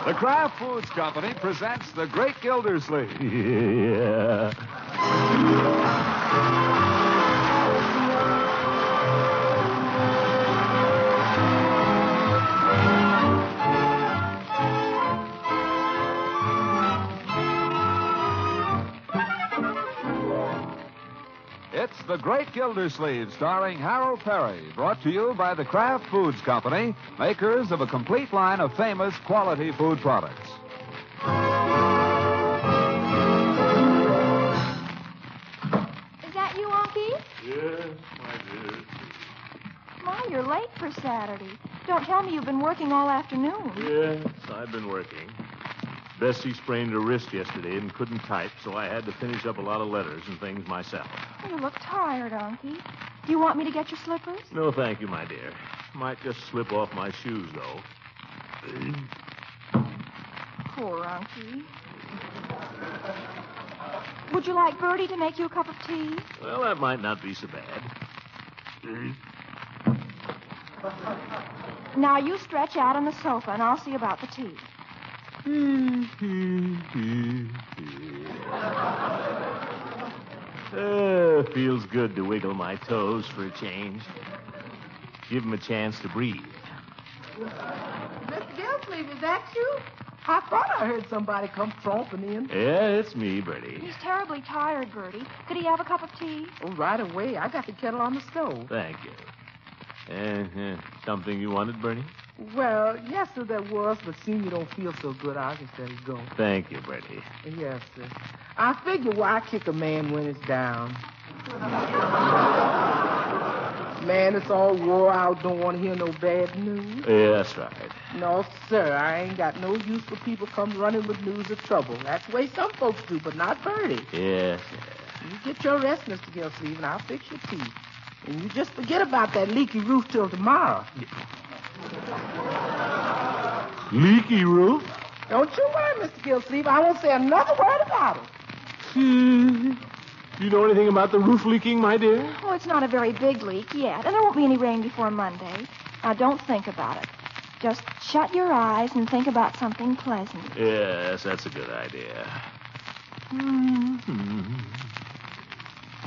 The Kraft Foods Company presents The Great Gildersleeve. Yeah. It's The Great Gildersleeve, starring Harold Perry, brought to you by the Kraft Foods Company, makers of a complete line of famous quality food products. Is that you, Unky? Yes, my dear. My, you're late for Saturday. Don't tell me you've been working all afternoon. Yes, I've been working. Bessie sprained her wrist yesterday and couldn't type, so I had to finish up a lot of letters and things myself. You look tired, Unky. Do you want me to get your slippers? No, thank you, my dear. Might just slip off my shoes, though. Poor Unky. Would you like Bertie to make you a cup of tea? Well, that might not be so bad. Now you stretch out on the sofa, and I'll see about the tea. Feels good to wiggle my toes for a change. Give him a chance to breathe. Mr. Gildersleeve, is that you? I thought I heard somebody come tromping in. Yeah, it's me, Bertie. He's terribly tired, Bertie. Could he have a cup of tea? Oh, right away. I got the kettle on the stove. Thank you. Something you wanted, Bertie? Well, yes, sir, there was, but seeing you don't feel so good, I just let it go. Thank you, Bertie. Yes, sir. I figure why kick a man when it's down. Man, it's all wore out, don't want to hear no bad news. Yeah, that's right. No, sir, I ain't got no use for people come running with news of trouble. That's the way some folks do, but not Bertie. Yes, You get your rest, Mr. Gildersleeve, and I'll fix your tea. And you just forget about that leaky roof till tomorrow. Leaky roof? Don't you worry, Mr. Gildersleeve. I won't say another word about it. Do you know anything about the roof leaking, my dear? Oh, it's not a very big leak yet, and there won't be any rain before Monday. Now, don't think about it. Just shut your eyes and think about something pleasant. Yes, that's a good idea.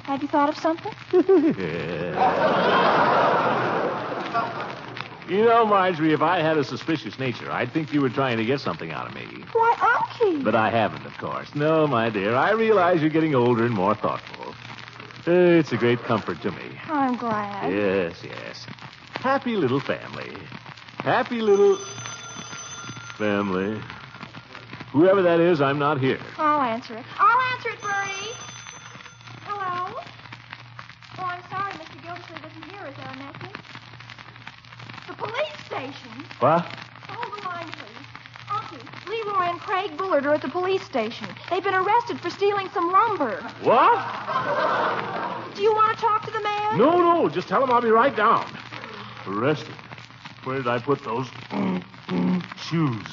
Have you thought of something? You know, Marjorie, if I had a suspicious nature, I'd think you were trying to get something out of me. Why, Unky. But I haven't, of course. No, my dear, I realize you're getting older and more thoughtful. It's a great comfort to me. I'm glad. Yes. Happy little family. Happy little family. Whoever that is, I'm not here. I'll answer it. I'll answer it, Bertie. Hello? Oh, I'm sorry, Mr. Gildersleeve isn't here. Is there a message? The police station. What? Hold the line, please. Unky, Leroy and Craig Bullard are at the police station. They've been arrested for stealing some lumber. What? Do you want to talk to the man? No. Just tell him I'll be right down. Arrested? Where did I put those shoes?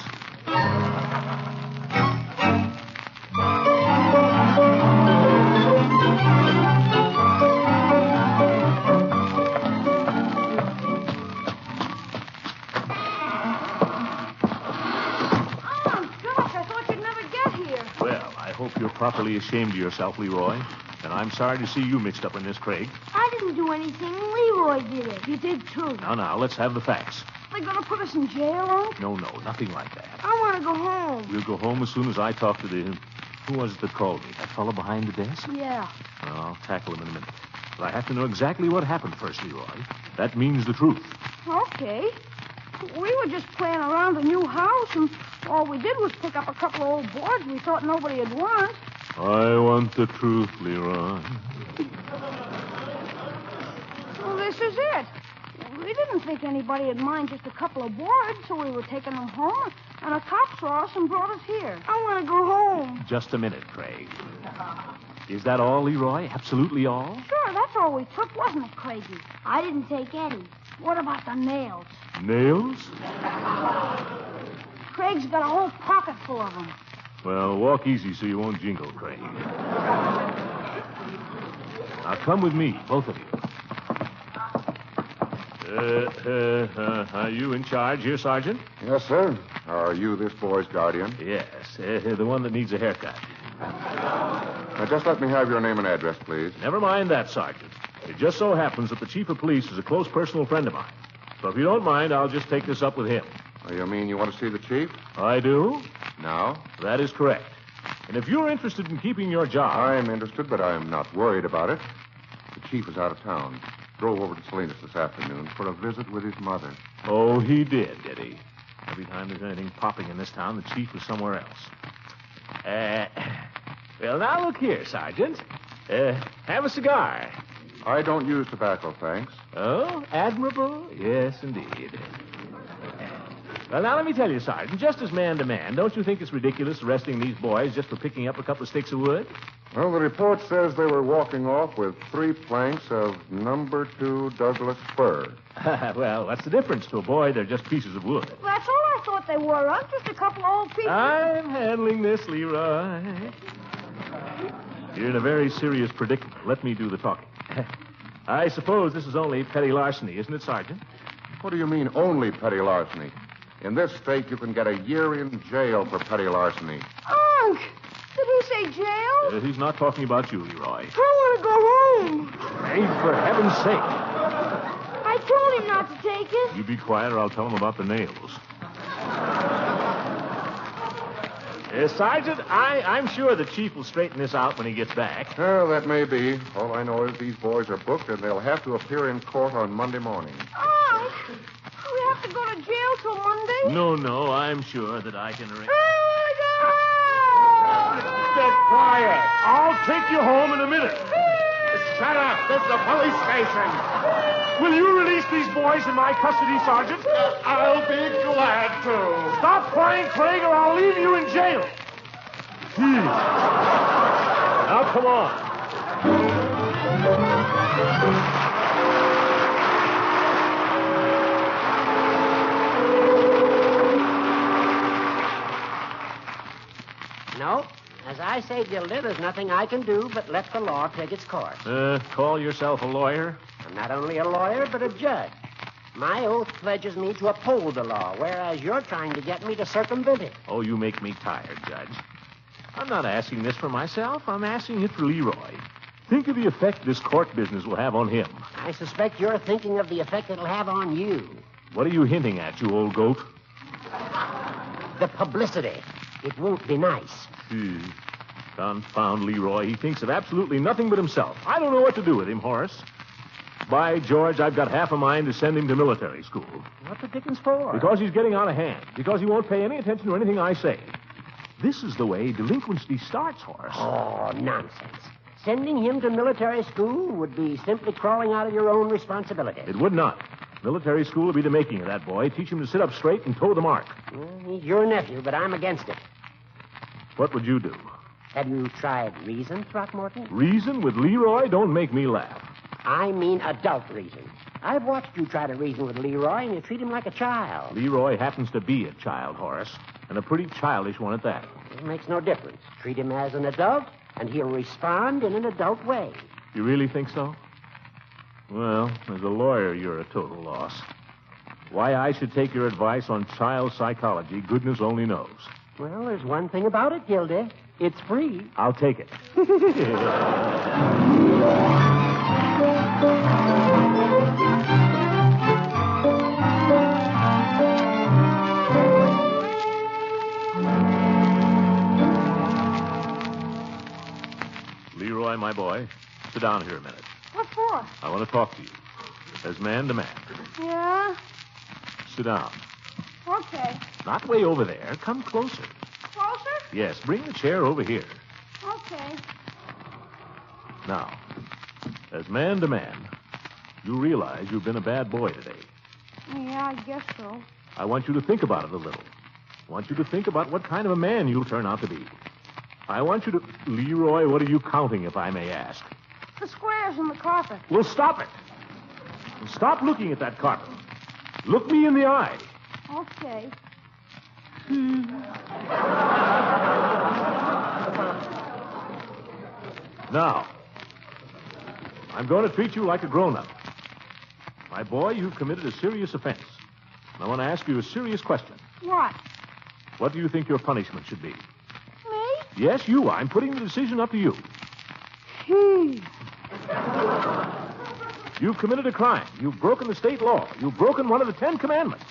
You're properly ashamed of yourself, Leroy. And I'm sorry to see you mixed up in this, Craig. I didn't do anything. Leroy did it. You did, too. Now, let's have the facts. They're going to put us in jail, Unc? No, nothing like that. I want to go home. We'll go home as soon as I talk to the... Who was it that called me? That fellow behind the desk? Yeah. Well, I'll tackle him in a minute. But I have to know exactly what happened first, Leroy. That means the truth. Okay. We were just playing around the new house, and all we did was pick up a couple of old boards we thought nobody had want. I want the truth, Leroy. Well, this is it. We didn't think anybody would mind just a couple of boards, so we were taking them home, and a cop saw us and brought us here. I want to go home. Just a minute, Craig. Is that all, Leroy? Absolutely all? Sure, that's all we took, wasn't it, Craigie? I didn't take any. What about the nails? Nails? Craig's got a whole pocket full of them. Well, walk easy so you won't jingle, Craig. Now, come with me, both of you. Are you in charge here, Sergeant? Yes, sir. Are you this boy's guardian? Yes, the one that needs a haircut. Now, just let me have your name and address, please. Never mind that, Sergeant. It just so happens that the chief of police is a close personal friend of mine. So if you don't mind, I'll just take this up with him. Oh, you mean you want to see the chief? I do? Now? That is correct. And if you're interested in keeping your job... I'm interested, but I'm not worried about it. The chief is out of town. Drove over to Salinas this afternoon for a visit with his mother. Oh, he did he? Every time there's anything popping in this town, the chief is somewhere else. Well, now look here, Sergeant. Have a cigar. I don't use tobacco, thanks. Oh, admirable. Yes, indeed. Well, now let me tell you, Sergeant, just as man to man, don't you think it's ridiculous arresting these boys just for picking up a couple of sticks of wood? Well, the report says they were walking off with 3 planks of number 2 Douglas fir. Well, what's the difference to a boy? They're just pieces of wood. That's all I thought they were, Unc. Just a couple of old pieces. I'm handling this, Leroy. You're in a very serious predicament. Let me do the talking. I suppose this is only petty larceny, isn't it, Sergeant? What do you mean, only petty larceny? In this state, you can get a year in jail for petty larceny. Unc! Did he say jail? He's not talking about you, Leroy. I want to go home. Hey, for heaven's sake. I told him not to take it. You be quiet or I'll tell him about the nails. Sergeant, I'm sure the chief will straighten this out when he gets back. Well, that may be. All I know is these boys are booked and they'll have to appear in court on Monday morning. Unc! We have to go to jail till Monday? No, I'm sure that I can arrange... Get quiet! I'll take you home in a minute. Shut up! This is the police station. Will you release these boys in my custody, Sergeant? I'll be glad to. Stop crying, Craig, or I'll leave you in jail. Now, come on. No. As I say, Gilda, there's nothing I can do but let the law take its course. Call yourself a lawyer? I'm not only a lawyer, but a judge. My oath pledges me to uphold the law, whereas you're trying to get me to circumvent it. Oh, you make me tired, Judge. I'm not asking this for myself. I'm asking it for Leroy. Think of the effect this court business will have on him. I suspect you're thinking of the effect it'll have on you. What are you hinting at, you old goat? The publicity. It won't be nice. Confound Leroy. He thinks of absolutely nothing but himself. I don't know what to do with him, Horace. By George, I've got half a mind to send him to military school. What the dickens for? Because he's getting out of hand. Because he won't pay any attention to anything I say. This is the way delinquency starts, Horace. Oh, nonsense. Sending him to military school would be simply crawling out of your own responsibility. It would not. Military school will be the making of that boy. Teach him to sit up straight and toe the mark. He's your nephew, but I'm against it. What would you do? Have you tried reason, Throckmorton? Reason with Leroy? Don't make me laugh. I mean adult reason. I've watched you try to reason with Leroy, and you treat him like a child. Leroy happens to be a child, Horace, and a pretty childish one at that. It makes no difference. Treat him as an adult, and he'll respond in an adult way. You really think so? Well, as a lawyer, you're a total loss. Why I should take your advice on child psychology, goodness only knows. Well, there's one thing about it, Gilda. It's free. I'll take it. Leroy, my boy, sit down here a minute. What for? I want to talk to you. As man to man. Yeah? Sit down. Okay. Not way over there. Come closer. Closer? Yes, bring the chair over here. Okay. Now, as man to man, you realize you've been a bad boy today. Yeah, I guess so. I want you to think about it a little. I want you to think about what kind of a man you'll turn out to be. I want you to... Leroy, what are you counting, if I may ask? The squares in the carpet. Well, stop it. And stop looking at that carpet. Look me in the eye. Okay. Now, I'm going to treat you like a grown-up. My boy, you've committed a serious offense. And I want to ask you a serious question. What? What do you think your punishment should be? Me? Yes, you. I'm putting the decision up to you. Gee. You've committed a crime. You've broken the state law. You've broken one of the 10 Commandments.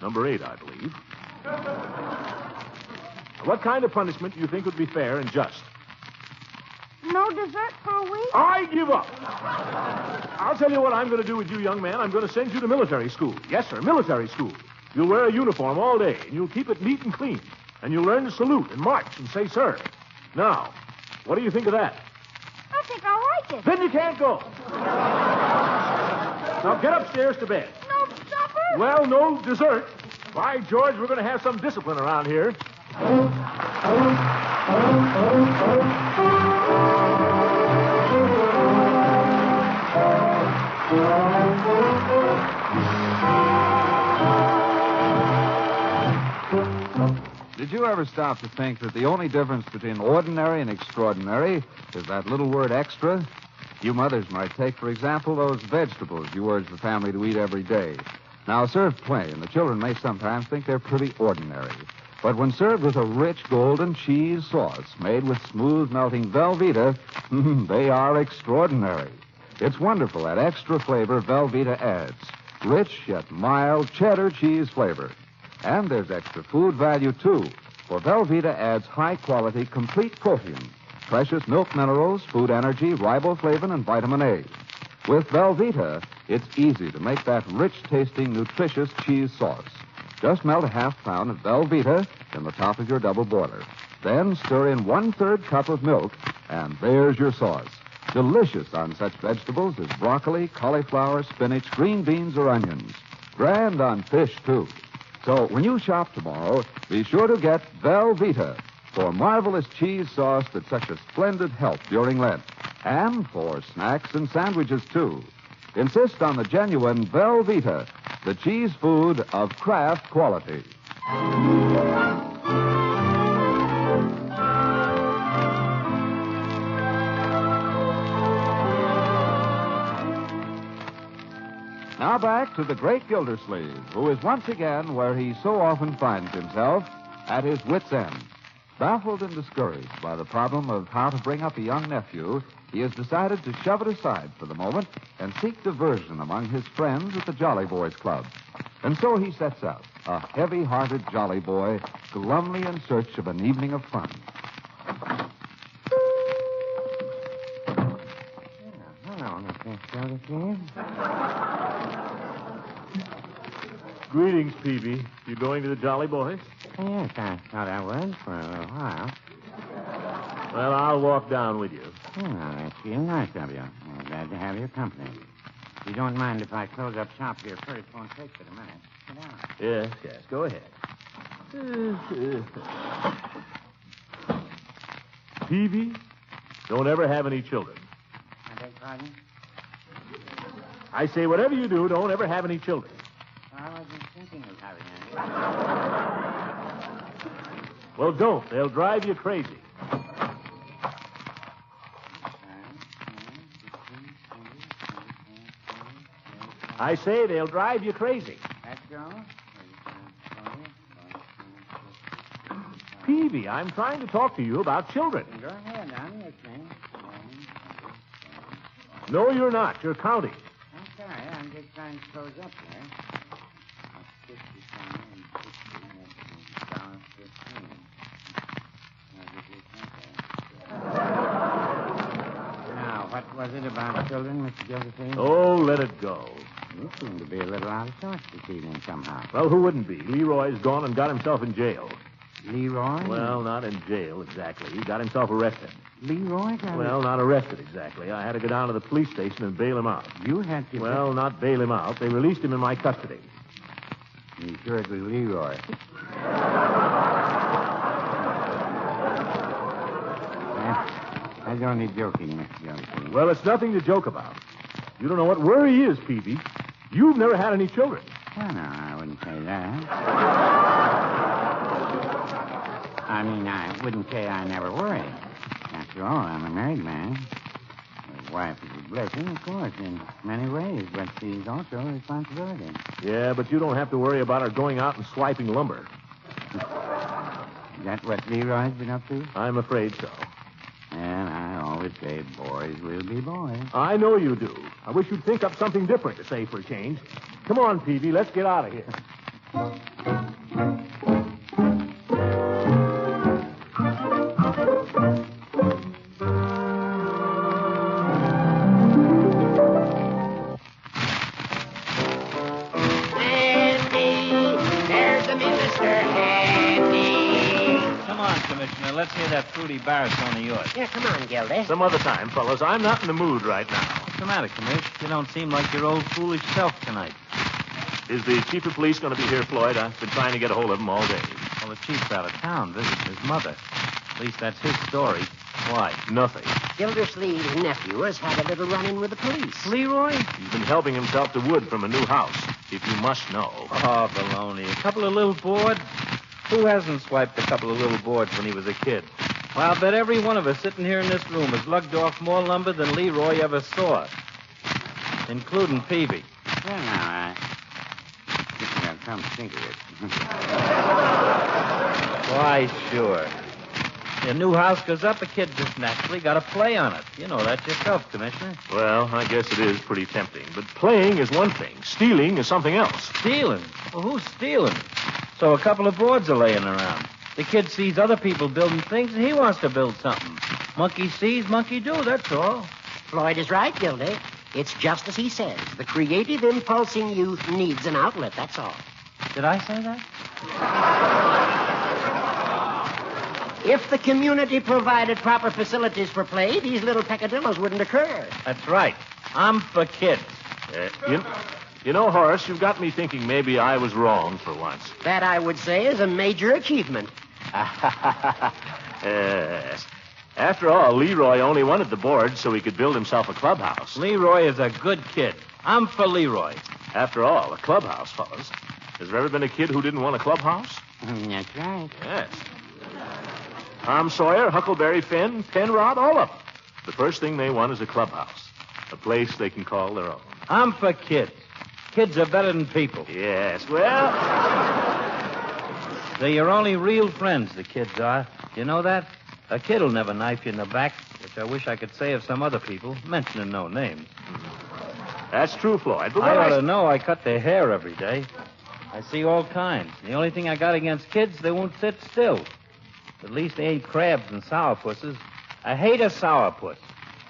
Number 8, I believe. What kind of punishment do you think would be fair and just? No dessert for a week? I give up. I'll tell you what I'm going to do with you, young man. I'm going to send you to military school. Yes, sir, military school. You'll wear a uniform all day, and you'll keep it neat and clean. And you'll learn to salute and march and say, sir. Now, what do you think of that? I think I like it. Then you can't go. Now get upstairs to bed. No supper? Well, no dessert. By George, we're going to have some discipline around here. Did you ever stop to think that the only difference between ordinary and extraordinary is that little word extra? You mothers might take, for example, those vegetables you urge the family to eat every day. Now, served plain, the children may sometimes think they're pretty ordinary. But when served with a rich golden cheese sauce made with smooth melting Velveeta, they are extraordinary. It's wonderful that extra flavor Velveeta adds. Rich yet mild cheddar cheese flavor. And there's extra food value, too, for Velveeta adds high-quality complete protein, precious milk minerals, food energy, riboflavin, and vitamin A. With Velveeta, it's easy to make that rich-tasting, nutritious cheese sauce. Just melt a half pound of Velveeta in the top of your double boiler. Then stir in 1/3 cup of milk, and there's your sauce. Delicious on such vegetables as broccoli, cauliflower, spinach, green beans, or onions. Grand on fish, too. So when you shop tomorrow, be sure to get Velveeta for marvelous cheese sauce that's such a splendid help during Lent. And for snacks and sandwiches, too. Insist on the genuine Velveeta, the cheese food of Kraft quality. Now back to the great Gildersleeve, who is once again where he so often finds himself, at his wit's end. Baffled and discouraged by the problem of how to bring up a young nephew, he has decided to shove it aside for the moment and seek diversion among his friends at the Jolly Boys Club. And so he sets out, a heavy-hearted jolly boy, glumly in search of an evening of fun. Hello, Mr. Gildersleeve. Greetings, Peavy. You going to the Jolly Boys? Yes, I thought I would for a little while. Well, I'll walk down with you. Well, that's real nice of you. I'm glad to have your company. If you don't mind if I close up shop here first, won't take but a minute. Sit down. Yes, go ahead. Peavy, don't ever have any children. I beg pardon? I say, whatever you do, don't ever have any children. I wasn't thinking of having any. Well, don't. They'll drive you crazy. I say they'll drive you crazy. Let's go. Peavy, I'm trying to talk to you about children. Go ahead, I'm listening. No, you're not. You're counting. I'm sorry, I'm just trying to close up here. 57 and 60, that's down 15. Now, what was it about children, Mr. Gildersleeve? Oh, let it go. You seem to be a little out of sorts this evening somehow. Well, who wouldn't be? Leroy's gone and got himself in jail. Leroy? Well, not in jail exactly. He got himself arrested. Leroy got Well, not arrested exactly. I had to go down to the police station and bail him out. You had to... Well, not bail him out. They released him in my custody. You sure it was Leroy? That's only joking, Mr. Gildersleeve. Well, it's nothing to joke about. You don't know what worry is, Peavy. You've never had any children. Well, no, I wouldn't say that. I mean, I wouldn't say I never worry. After all, I'm a married man. With wife is a blessing, of course, in many ways, but she's also a responsibility. Yeah, but you don't have to worry about her going out and swiping lumber. Is that what Leroy's been up to? I'm afraid so. And I always say boys will be boys. I know you do. I wish you'd think up something different to say for a change. Come on, Peavy, let's get out of here. Let's hear that fruity baritone of yours. Yeah, come on, Gildy. Some other time, fellas. I'm not in the mood right now. What's the matter, Commish? You don't seem like your old foolish self tonight. Is the chief of police going to be here, Floyd? I've been trying to get a hold of him all day. Well, the chief's out of town visiting his mother. At least that's his story. Why? Nothing. Gildersleeve's nephew has had a little run-in with the police. Leroy? He's been helping himself to wood from a new house, if you must know. Oh, baloney. A couple of little boards? Who hasn't swiped a couple of little boards when he was a kid? Well, I'll bet every one of us sitting here in this room has lugged off more lumber than Leroy ever saw, including Peavy. Well, now, I'll come to think of it. Why, sure. Your new house goes up, a kid just naturally got to play on it. You know that yourself, Commissioner. Well, I guess it is pretty tempting. But playing is one thing. Stealing is something else. Stealing? Well, who's stealing? So a couple of boards are laying around. The kid sees other people building things, and he wants to build something. Monkey sees, monkey do, that's all. Floyd is right, Gildy. It's just as he says. The creative impulse in youth needs an outlet, that's all. Did I say that? If the community provided proper facilities for play, these little peccadillos wouldn't occur. That's right. I'm for kids. You know, Horace, you've got me thinking maybe I was wrong for once. That, I would say, is a major achievement. Yes. After all, Leroy only wanted the board so he could build himself a clubhouse. Leroy is a good kid. I'm for Leroy. After all, a clubhouse, fellas. Has there ever been a kid who didn't want a clubhouse? That's right. Yes. Tom Sawyer, Huckleberry Finn, Penrod, all of them. The first thing they want is a clubhouse. A place they can call their own. I'm for kids. Kids are better than people. Yes, well... They're your only real friends, the kids are. You know that? A kid will never knife you in the back, which I wish I could say of some other people, mentioning no names. That's true, Floyd. But I ought to know I cut their hair every day. I see all kinds. The only thing I got against kids, they won't sit still. At least they ain't crabs and sourpusses. I hate a sourpuss.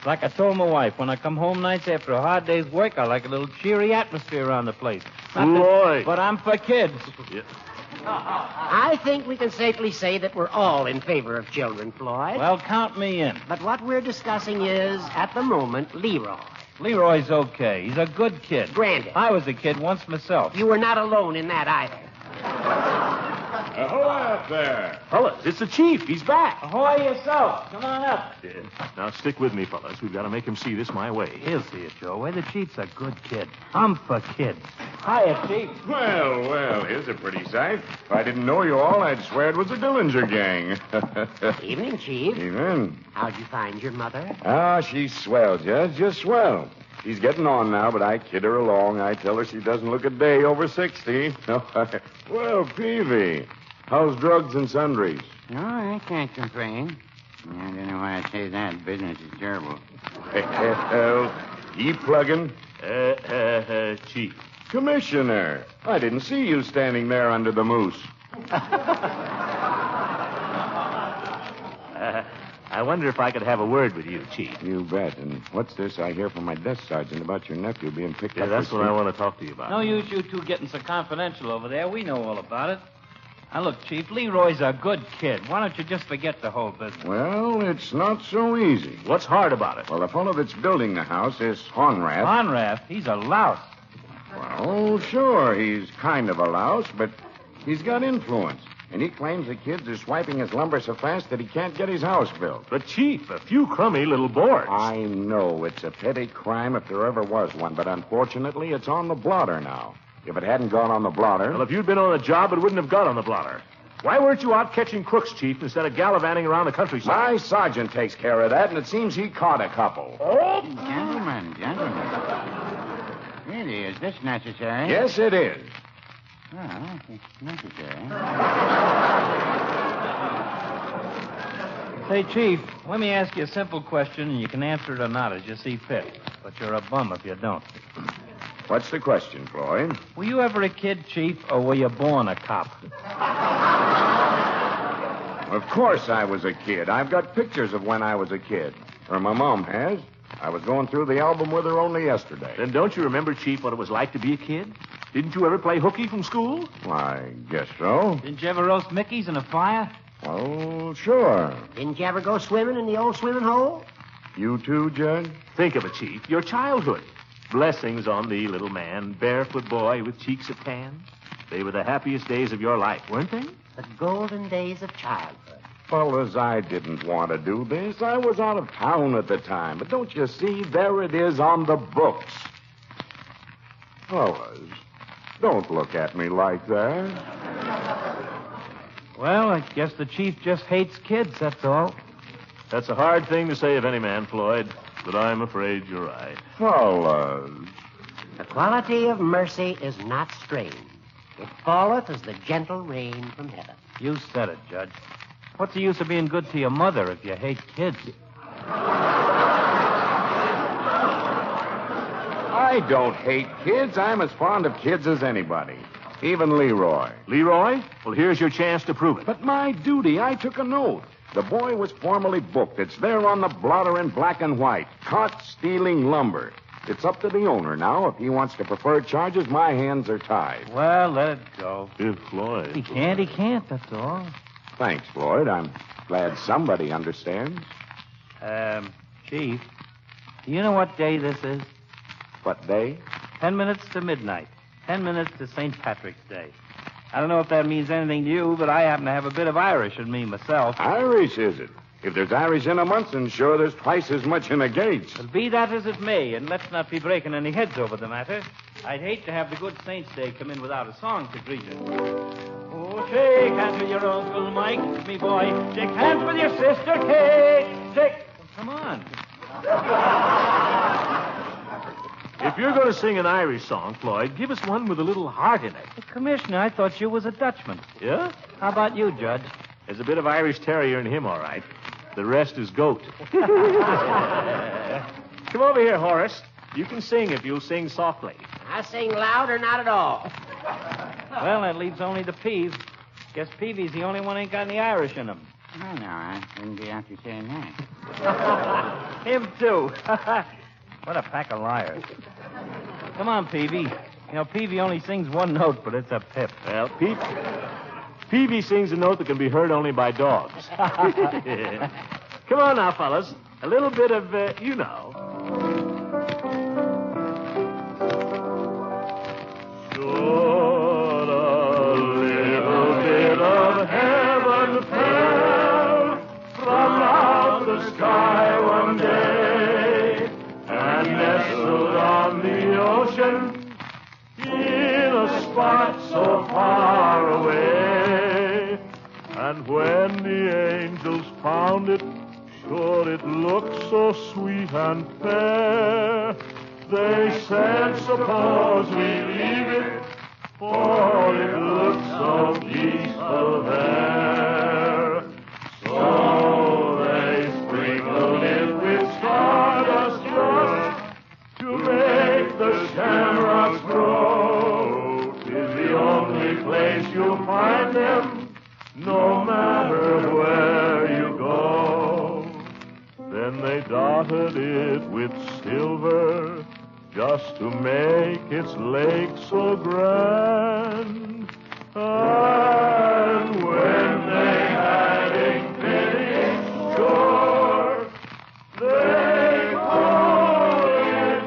Like I told my wife, when I come home nights after a hard day's work, I like a little cheery atmosphere around the place. Floyd. But I'm for kids. Yeah. I think we can safely say that we're all in favor of children, Floyd. Well, count me in. But what we're discussing is, at the moment, Leroy. Leroy's okay. He's a good kid. Granted. I was a kid once myself. You were not alone in that either. Ahoy out there. Fellas, it's the chief. He's back. Ahoy yourself. Come on up. Now, stick with me, fellas. We've got to make him see this my way. He'll see it your way. The chief's a good kid. I'm for kids. Hiya, Chief. Well, here's a pretty sight. If I didn't know you all, I'd swear it was the Dillinger gang. Evening, Chief. Evening. How'd you find your mother? Ah, she's swell, Judge, just swell. She's getting on now, but I kid her along. I tell her she doesn't look a day over 60. Well, Peavy, how's drugs and sundries? No, I can't complain. I don't know why I say that. Business is terrible. Well, keep plugging. Chief. Commissioner, I didn't see you standing there under the moose. I wonder if I could have a word with you, Chief. You bet. And what's this I hear from my desk sergeant about your nephew being picked Yeah, up? that's what I want to talk to you about. No use you two getting so confidential over there. We know all about it. Now, look, Chief, Leroy's a good kid. Why don't you just forget the whole business? Well, it's not so easy. What's hard about it? Well, the fellow that's building the house is Honrath. Conrath, he's a louse. Well, sure, he's kind of a louse, but he's got influence. And he claims the kids are swiping his lumber so fast that he can't get his house built. But, Chief, a few crummy little boards. I know it's a petty crime if there ever was one, but unfortunately it's on the blotter now. If it hadn't gone on the blotter... Well, if you'd been on the job, it wouldn't have got on the blotter. Why weren't you out catching crooks, Chief, instead of gallivanting around the countryside? My sergeant takes care of that, and it seems he caught a couple. Oh! Gentlemen. Really, is this necessary? Yes, it is. Well, it's necessary. Say, Chief, let me ask you a simple question, and you can answer it or not as you see fit. But you're a bum if you don't. What's the question, Floyd? Were you ever a kid, Chief, or were you born a cop? Of course I was a kid. I've got pictures of when I was a kid. Or my mom has. I was going through the album with her only yesterday. Then don't you remember, Chief, what it was like to be a kid? Didn't you ever play hooky from school? I guess so. Didn't you ever roast Mickeys in a fire? Oh, sure. Didn't you ever go swimming in the old swimming hole? You too, Judge? Think of it, Chief. Your childhood. Blessings on thee, little man. Barefoot boy with cheeks of tan. They were the happiest days of your life, weren't they? The golden days of childhood. Fellas, I didn't want to do this. I was out of town at the time. But don't you see? There it is on the books. Fellas, don't look at me like that. Well, I guess the Chief just hates kids, that's all. That's a hard thing to say of any man, Floyd, but I'm afraid you're right. Fellas. The quality of mercy is not strange. It falleth as the gentle rain from heaven. You said it, Judge. What's the use of being good to your mother if you hate kids? I don't hate kids. I'm as fond of kids as anybody. Even Leroy. Leroy? Well, here's your chance to prove it. But my duty, I took an oath. The boy was formally booked. It's there on the blotter in black and white. Caught stealing lumber. It's up to the owner now. If he wants to prefer charges, my hands are tied. Well, let it go. If Floyd. He can't, that's all. Thanks, Floyd. I'm glad somebody understands. Chief, do you know what day this is? What day? 10 minutes to midnight. 10 minutes to St. Patrick's Day. I don't know if that means anything to you, but I happen to have a bit of Irish in me myself. Irish, is it? If there's Irish in a Munson, sure there's twice as much in a Gates. But be that as it may, and let's not be breaking any heads over the matter, I'd hate to have the good Saints' Day come in without a song to greet it. Oh, shake hands with your Uncle Mike, me boy. Shake hands with your sister Kate. Shake. Come on. If you're going to sing an Irish song, Floyd, give us one with a little heart in it. Commissioner, I thought you was a Dutchman. Yeah? How about you, Judge? There's a bit of Irish terrier in him, all right. The rest is goat. Come over here, Horace. You can sing if you'll sing softly. I sing loud or not at all. Well, that leaves only the Peeve. Guess Peavy's the only one ain't got any Irish in him. Oh, no, I wouldn't be after saying that. Him, too. What a pack of liars. Come on, Peavy. You know, Peavy only sings one note, but it's a pip. Well, Peavy sings a note that can be heard only by dogs. Come on now, fellas. A little bit of, you know. Should a little bit of heaven fell from out the sky one day and nestled on the ocean in a spot so far away, and when the angels found it, sure it looked so sweet and fair, they said, suppose we leave it, for it looks so peaceful there. So they sprinkled it with stardust just to make the shamrocks grow. 'Tis the only place you'll find them, no matter where you go. Then they dotted it with silver just to make its lake so grand. And when they had it finished, sure, they called it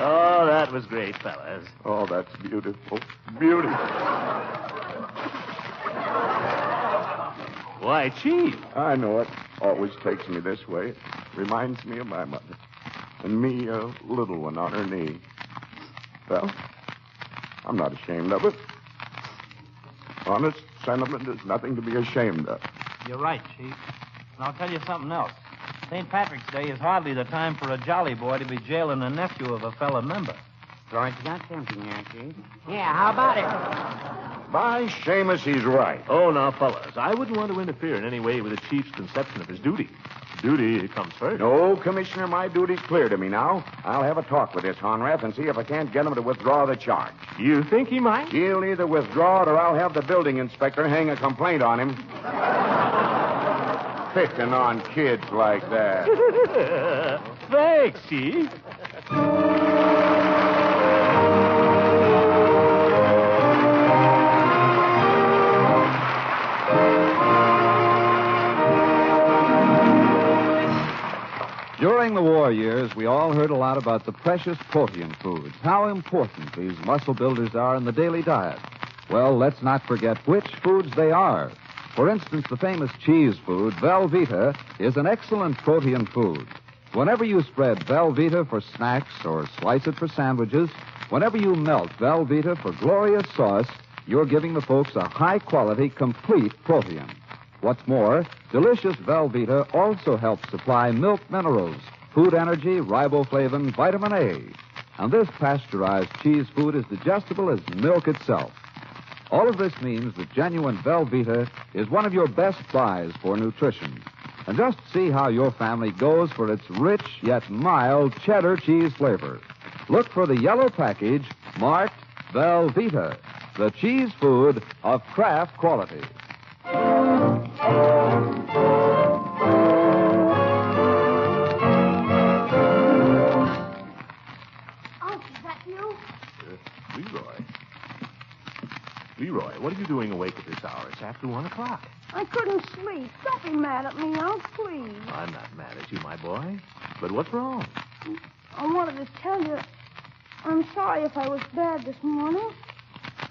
Oh, that was great, fellas. Oh, that's beautiful. Beautiful. Why, Chief. I know it. Always takes me this way. Reminds me of my mother. And me, a little one on her knee. Well, I'm not ashamed of it. Honest sentiment is nothing to be ashamed of. You're right, Chief. And I'll tell you something else. St. Patrick's Day is hardly the time for a jolly boy to be jailing a nephew of a fellow member. George got something there, Chief. Yeah, how about it? By Seamus, he's right. Oh, now, fellas, I wouldn't want to interfere in any way with the chief's conception of his duty. Duty comes first. No, Commissioner, my duty's clear to me now. I'll have a talk with this Honrath and see if I can't get him to withdraw the charge. You think he might? He'll either withdraw it or I'll have the building inspector hang a complaint on him. Picking on kids like that. Thanks, Chief. During the war years, we all heard a lot about the precious protein foods, how important these muscle builders are in the daily diet. Well, let's not forget which foods they are. For instance, the famous cheese food, Velveeta, is an excellent protein food. Whenever you spread Velveeta for snacks or slice it for sandwiches, whenever you melt Velveeta for glorious sauce, you're giving the folks a high-quality, complete protein. What's more, delicious Velveeta also helps supply milk minerals, food energy, riboflavin, vitamin A. And this pasteurized cheese food is digestible as milk itself. All of this means that genuine Velveeta is one of your best buys for nutrition. And just see how your family goes for its rich yet mild cheddar cheese flavor. Look for the yellow package marked Velveeta, the cheese food of Kraft quality. Unc, is that you? Leroy, what are you doing awake at this hour? It's after 1 o'clock. I couldn't sleep. Don't be mad at me, Unc, please. I'm not mad at you, my boy. But what's wrong? I wanted to tell you I'm sorry if I was bad this morning.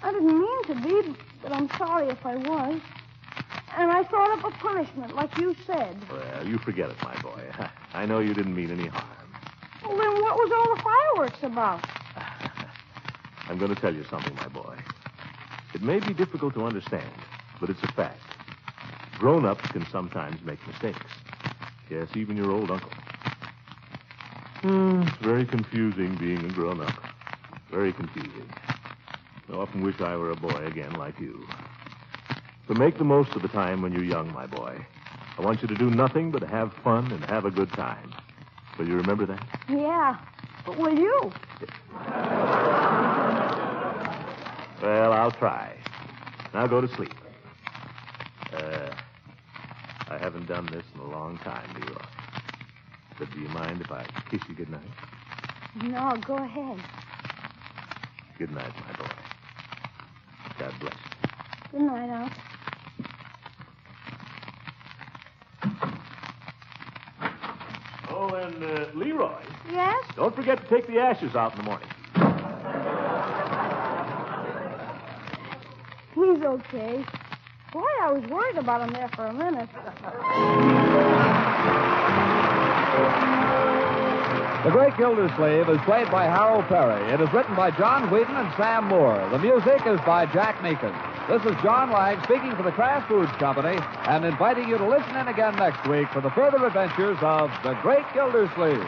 I didn't mean to be, but I'm sorry if I was. And I thought up a punishment, like you said. Well, you forget it, my boy. I know you didn't mean any harm. Well, then what was all the fireworks about? I'm going to tell you something, my boy. It may be difficult to understand, but it's a fact. Grown-ups can sometimes make mistakes. Yes, even your old uncle. It's very confusing being a grown-up. Very confusing. I often wish I were a boy again like you. So make the most of the time when you're young, my boy. I want you to do nothing but have fun and have a good time. Will you remember that? Yeah, but will you? Well, I'll try. Now go to sleep. I haven't done this in a long time, Leroy. But do you mind if I kiss you goodnight? No, go ahead. Good night, my boy. God bless you. Good night, Unc. Oh, and Leroy, Yes? don't forget to take the ashes out in the morning. He's okay. Boy, I was worried about him there for a minute. The Great Gildersleeve is played by Harold Perry. It is written by John Whedon and Sam Moore. The music is by Jack Meakin. This is John Lang speaking for the Kraft Foods Company and inviting you to listen in again next week for the further adventures of The Great Gildersleeve.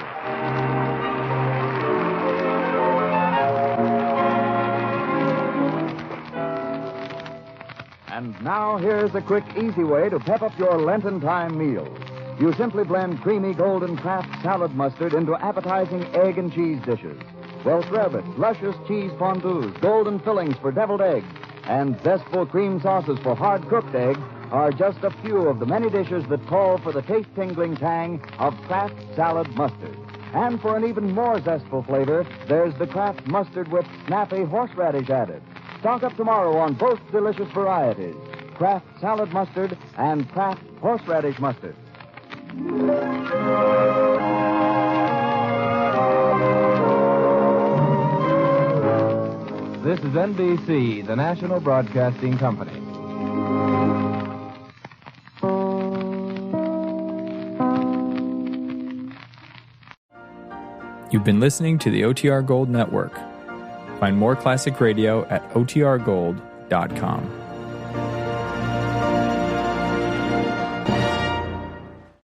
And now here's a quick, easy way to pep up your Lenten time meals. You simply blend creamy golden Kraft salad mustard into appetizing egg and cheese dishes. Welsh rarebit, luscious cheese fondues, golden fillings for deviled eggs, and zestful cream sauces for hard-cooked eggs are just a few of the many dishes that call for the taste-tingling tang of Kraft salad mustard. And for an even more zestful flavor, there's the Kraft mustard with snappy horseradish added. Stock up tomorrow on both delicious varieties, Kraft salad mustard and Kraft horseradish mustard. This is NBC, the National Broadcasting Company. You've been listening to the OTR Gold Network. Find more classic radio at otrgold.com.